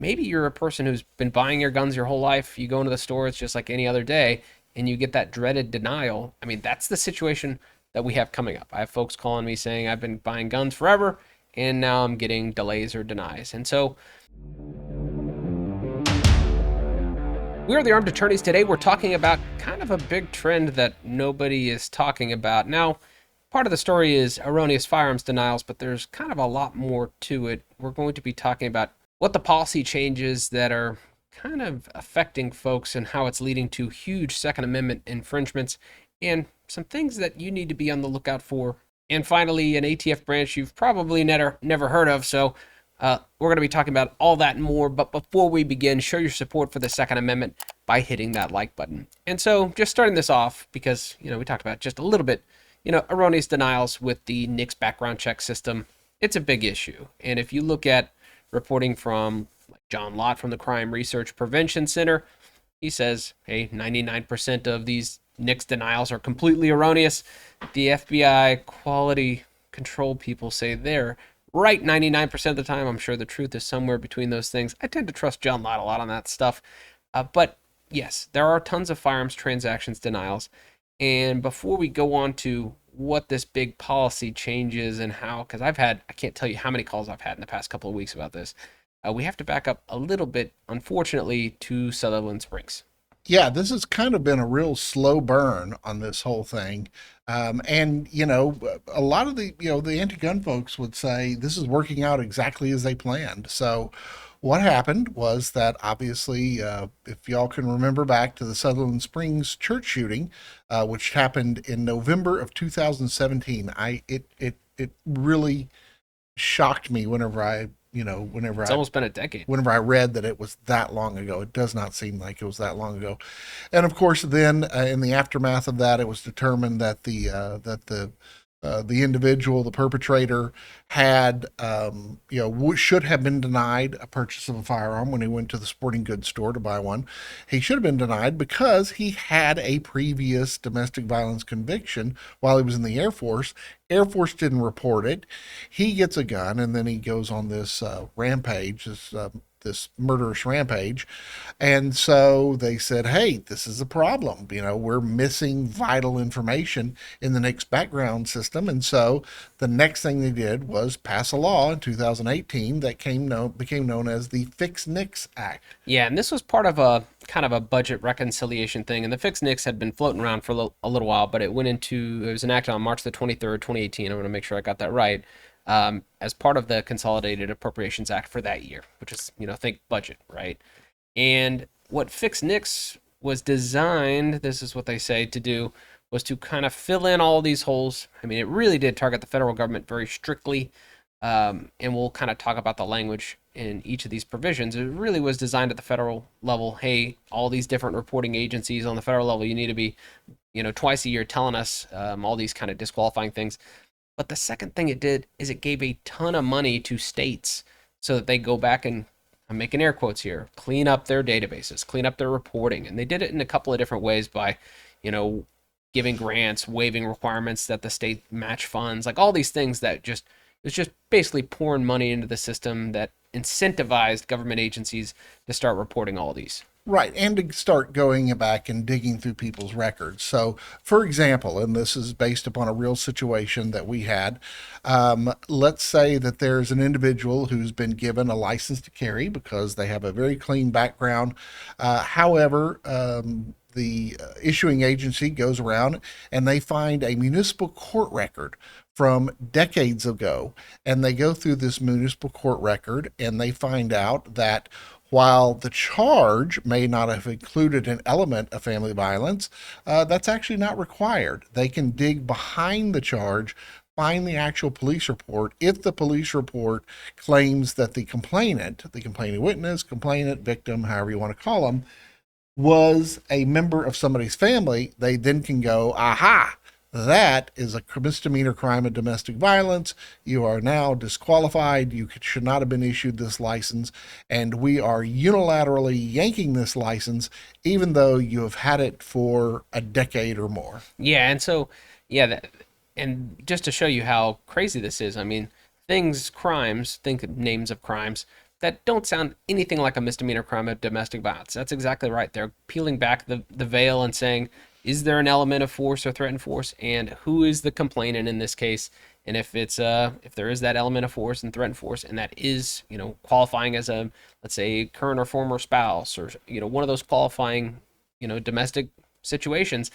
maybe you're a person who's been buying your guns your whole life. You go into the store, it's just like any other day, and you get that dreaded denial. I mean, that's the situation that we have coming up. I have folks calling me saying, I've been buying guns forever, and now I'm getting delays or denies. And so we are the Armed Attorneys. Today we're talking about kind of a big trend that nobody is talking about. Now, part of the story is erroneous firearms denials, but there's kind of a lot more to it. We're going to be talking about what the policy changes that are kind of affecting folks and how it's leading to huge Second Amendment infringements and some things that you need to be on the lookout for. And finally, an ATF branch you've probably never heard of. So we're going to be talking about all that and more. But before we begin, show your support for the Second Amendment by hitting that like button. And so just starting this off, because, we talked about just a little bit, erroneous denials with the NICS background check system. It's a big issue. And if you look at reporting from like John Lott from the Crime Research Prevention Center, he says, hey, 99% of these NICS denials are completely erroneous. The FBI quality control people say they're right 99% of the time. I'm sure the truth is somewhere between those things. I tend to trust John Lott a lot on that stuff. But yes, there are tons of firearms transactions denials. And before we go on to what this big policy changes and how, because I can't tell you how many calls I've had in the past couple of weeks about this. We have to back up a little bit, unfortunately, to Sutherland Springs. Yeah, this has kind of been a real slow burn on this whole thing. And, a lot of the anti-gun folks would say this is working out exactly as they planned. So what happened was that obviously, if y'all can remember back to the Sutherland Springs church shooting, which happened in November of 2017, it really shocked me whenever It's almost been a decade. whenever I read that it was that long ago. It does not seem like it was that long ago. And of course, then in the aftermath of that, it was determined that the individual, the perpetrator, had should have been denied a purchase of a firearm when he went to the sporting goods store to buy one. He should have been denied because he had a previous domestic violence conviction while he was in the Air Force. Air Force didn't report it. He gets a gun and then he goes on this rampage, this murderous rampage. And so they said, hey, this is a problem. We're missing vital information in the NICS background system. And so the next thing they did was pass a law in 2018 that became known as the Fix NICS Act. Yeah, and this was part of a kind of a budget reconciliation thing. And the Fix NICS had been floating around for a little while, but it was enacted on March the 23rd, 2018. I want to make sure I got that right. As part of the Consolidated Appropriations Act for that year, which is, think budget, right? And what Fix NICS was designed, this is what they say to do, was to kind of fill in all these holes. I mean, it really did target the federal government very strictly. And we'll kind of talk about the language in each of these provisions. It really was designed at the federal level. Hey, all these different reporting agencies on the federal level, you need to be, twice a year telling us all these kind of disqualifying things. But the second thing it did is it gave a ton of money to states so that they go back and, I'm making air quotes here, clean up their databases, clean up their reporting. And they did it in a couple of different ways by, giving grants, waiving requirements that the state match funds, like all these things that it's just basically pouring money into the system that incentivized government agencies to start reporting all these. Right, and to start going back and digging through people's records. So, for example, and this is based upon a real situation that we had, let's say that there's an individual who's been given a license to carry because they have a very clean background. However, the issuing agency goes around and they find a municipal court record from decades ago, and they go through this municipal court record and they find out that while the charge may not have included an element of family violence, that's actually not required. They can dig behind the charge, find the actual police report. If the police report claims that the complainant, the complaining witness, complainant, victim, however you want to call them, was a member of somebody's family, they then can go, aha, that is a misdemeanor crime of domestic violence. You are now disqualified. You should not have been issued this license. And we are unilaterally yanking this license, even though you have had it for a decade or more. Yeah, and so, yeah, and just to show you how crazy this is, I mean, crimes, think of names of crimes, that don't sound anything like a misdemeanor crime of domestic violence. That's exactly right. They're peeling back the veil and saying, is there an element of force or threatened force, and who is the complainant in this case? And if there is that element of force and threatened force, and that is qualifying as a, let's say, current or former spouse, or one of those qualifying domestic situations,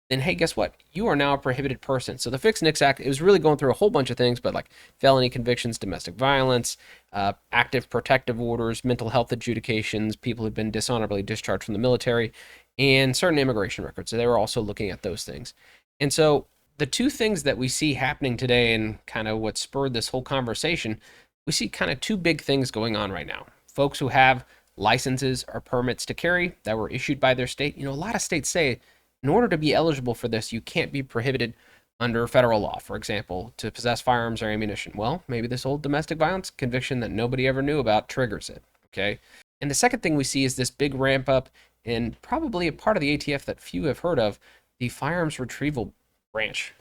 then hey, guess what? You are now a prohibited person. So the Fix Nix Act, it was really going through a whole bunch of things, but like felony convictions, domestic violence, active protective orders, mental health adjudications, people who've been dishonorably discharged from the military, and certain immigration records. So they were also looking at those things. And so the two things that we see happening today, and kind of what spurred this whole conversation, we see kind of two big things going on right now. Folks who have licenses or permits to carry that were issued by their state. A lot of states say in order to be eligible for this, you can't be prohibited under federal law, for example, to possess firearms or ammunition. Well, maybe this old domestic violence conviction that nobody ever knew about triggers it. Okay. And the second thing we see is this big ramp up in probably a part of the ATF that few have heard of, the Firearms Retrieval Branch.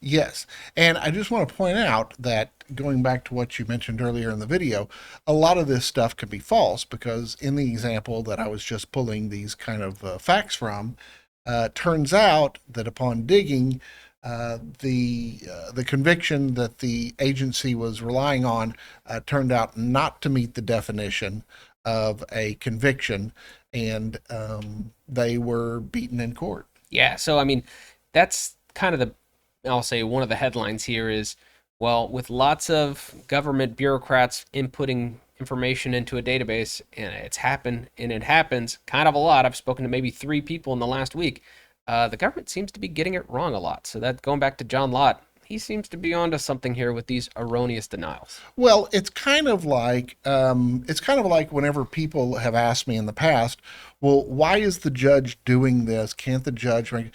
Yes. And I just want to point out that going back to what you mentioned earlier in the video, a lot of this stuff could be false because in the example that I was just pulling these kind of facts from, turns out that upon digging, the conviction that the agency was relying on turned out not to meet the definition of a conviction, and they were beaten in court. Yeah, so I mean, that's kind of I'll say one of the headlines here is, well, with lots of government bureaucrats inputting information into a database, and it's happened, and it happens kind of a lot. I've spoken to maybe 3 people in the last week. The government seems to be getting it wrong a lot. So that going back to John Lott, he seems to be onto something here with these erroneous denials. Well, it's kind of like whenever people have asked me in the past, well, why is the judge doing this? Can't the judge make?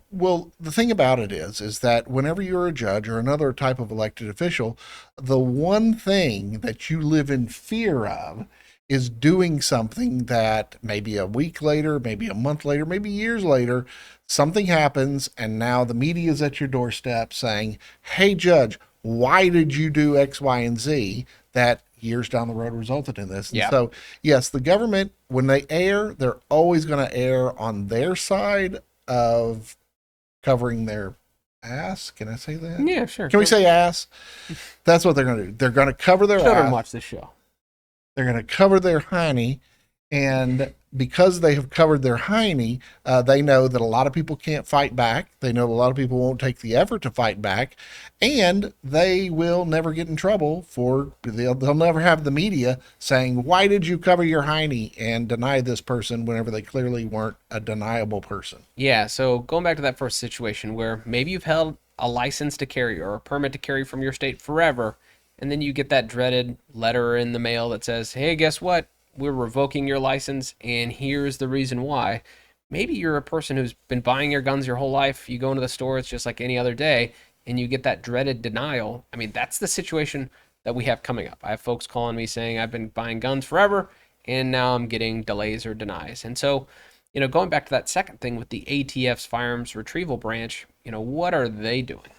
Well, the thing about it is that whenever you're a judge or another type of elected official, the one thing that you live in fear of is doing something that maybe a week later, maybe a month later, maybe years later, something happens, and now the media is at your doorstep saying, hey, judge, why did you do X, Y, and Z that years down the road resulted in this? And Yeah. so, yes, the government, when they err, they're always going to err on their side of covering their ass. Can I say that? Yeah, sure. Can we say ass? That's what they're going to do. They're going to cover their Children ass. watch this show. They're going to cover their hiney, and because they have covered their hiney, they know that a lot of people can't fight back. They know a lot of people won't take the effort to fight back, and they will never get in trouble they'll never have the media saying, why did you cover your hiney and deny this person whenever they clearly weren't a deniable person? Yeah, so going back to that first situation where maybe you've held a license to carry or a permit to carry from your state forever, and then you get that dreaded letter in the mail that says, hey, guess what? We're revoking your license, and here's the reason why. Maybe you're a person who's been buying your guns your whole life. You go into the store, it's just like any other day, and you get that dreaded denial. I mean, that's the situation that we have coming up. I have folks calling me saying, I've been buying guns forever, and now I'm getting delays or denies. And so, going back to that second thing with the ATF's Firearms Retrieval Branch, what are they doing?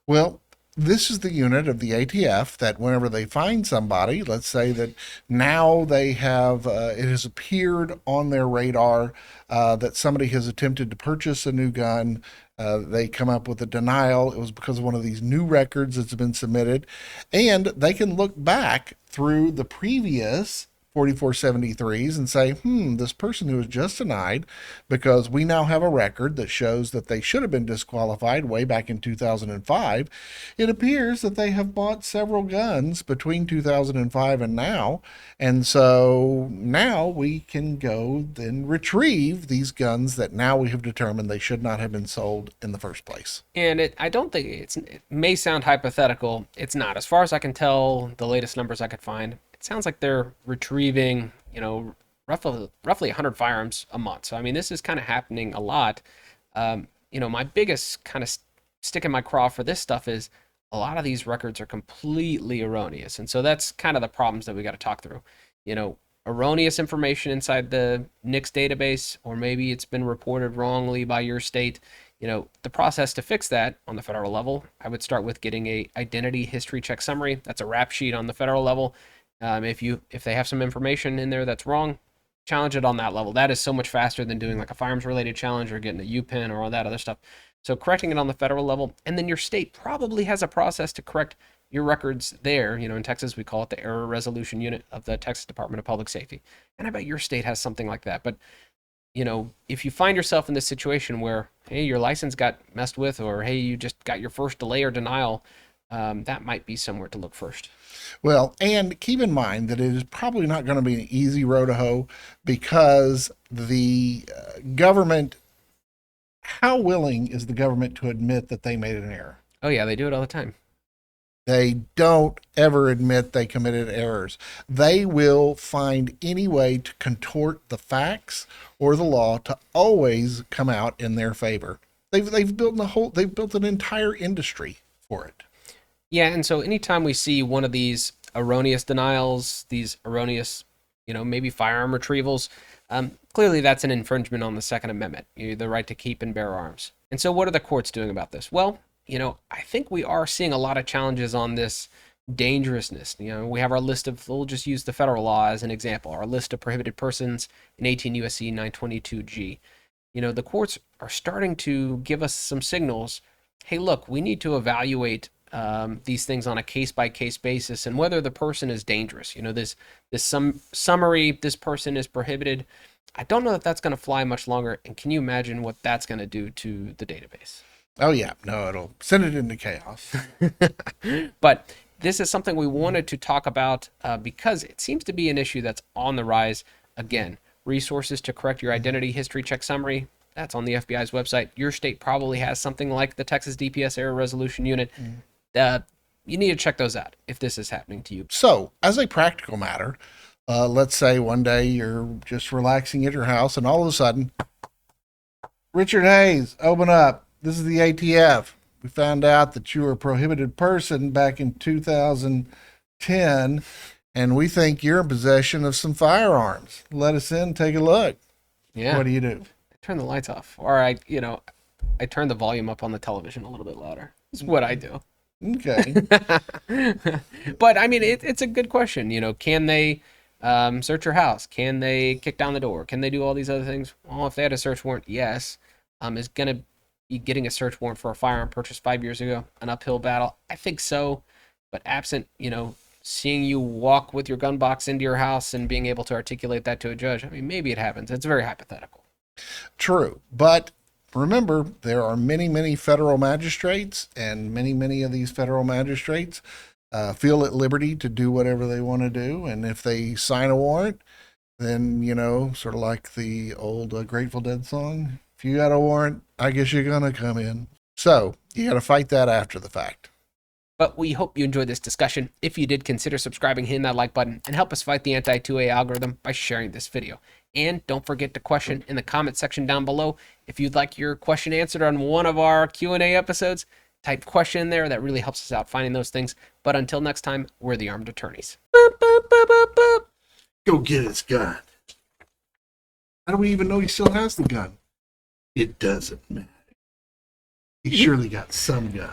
Well, this is the unit of the ATF that whenever they find somebody, let's say that now they have, it has appeared on their radar that somebody has attempted to purchase a new gun. They come up with a denial. It was because of one of these new records that's been submitted. And they can look back through the previous 4473s and say, this person who was just denied, because we now have a record that shows that they should have been disqualified way back in 2005. It appears that they have bought several guns between 2005 and now. And so now we can go then retrieve these guns that now we have determined they should not have been sold in the first place. And I don't think it may sound hypothetical. It's not. As far as I can tell, the latest numbers I could find, it sounds like they're retrieving, roughly 100 firearms a month. So, I mean, this is kind of happening a lot. My biggest kind of stick in my craw for this stuff is a lot of these records are completely erroneous. And so that's kind of the problems that we got to talk through. Erroneous information inside the NICS database, or maybe it's been reported wrongly by your state. The process to fix that on the federal level, I would start with getting a identity history check summary. That's a rap sheet on the federal level. If they have some information in there that's wrong, challenge it on that level. That is so much faster than doing like a firearms related challenge or getting a UPIN or all that other stuff. So correcting it on the federal level, and then your state probably has a process to correct your records there. In Texas, we call it the Error Resolution Unit of the Texas Department of Public Safety. And I bet your state has something like that. But, if you find yourself in this situation where, hey, your license got messed with, or hey, you just got your first delay or denial, that might be somewhere to look first. Well, and keep in mind that it is probably not going to be an easy road to hoe, because the government, how willing is the government to admit that they made an error? Oh, yeah, they do it all the time. They don't ever admit they committed errors. They will find any way to contort the facts or the law to always come out in their favor. They've built an entire industry for it. Yeah, and so anytime we see one of these erroneous denials, these erroneous, maybe firearm retrievals, clearly that's an infringement on the Second Amendment, the right to keep and bear arms. And so what are the courts doing about this? Well, I think we are seeing a lot of challenges on this dangerousness. We have our list of, we'll just use the federal law as an example, our list of prohibited persons in 18 U.S.C. 922G. The courts are starting to give us some signals. Hey, look, we need to evaluate these things on a case-by-case basis, and whether the person is dangerous. This summary, this person is prohibited. I don't know that that's going to fly much longer, and can you imagine what that's going to do to the database? Oh yeah, no, it'll send it into chaos. But this is something we wanted to talk about because it seems to be an issue that's on the rise. Again, resources to correct your identity history check summary, that's on the FBI's website. Your state probably has something like the Texas DPS Error Resolution Unit. You need to check those out if this is happening to you. So, as a practical matter, let's say one day you're just relaxing at your house and all of a sudden, Richard Hayes, open up. This is the ATF. We found out that you were a prohibited person back in 2010, and we think you're in possession of some firearms. Let us in, take a look. Yeah. What do you do? I turn the lights off, or I turn the volume up on the television a little bit louder. That's what I do. Okay. But I mean, it's a good question. Can they search your house? Can they kick down the door? Can they do all these other things? Well, if they had a search warrant, yes. Is going to be getting a search warrant for a firearm purchased 5 years ago an uphill battle? I think so. But absent, seeing you walk with your gun box into your house and being able to articulate that to a judge, I mean, maybe it happens. It's very hypothetical. True. But remember, there are many, many federal magistrates, and many, many of these federal magistrates feel at liberty to do whatever they want to do. And if they sign a warrant, then, sort of like the old Grateful Dead song, if you got a warrant, I guess you're going to come in. So you got to fight that after the fact. But we hope you enjoyed this discussion. If you did, consider subscribing, hitting that like button, and help us fight the anti-2A algorithm by sharing this video. And don't forget to question in the comment section down below. If you'd like your question answered on one of our Q&A episodes, type question in there. That really helps us out finding those things. But until next time, we're the Armed Attorneys. Boop, boop, boop, boop, boop. Go get his gun. How do we even know he still has the gun? It doesn't matter. He surely got some gun.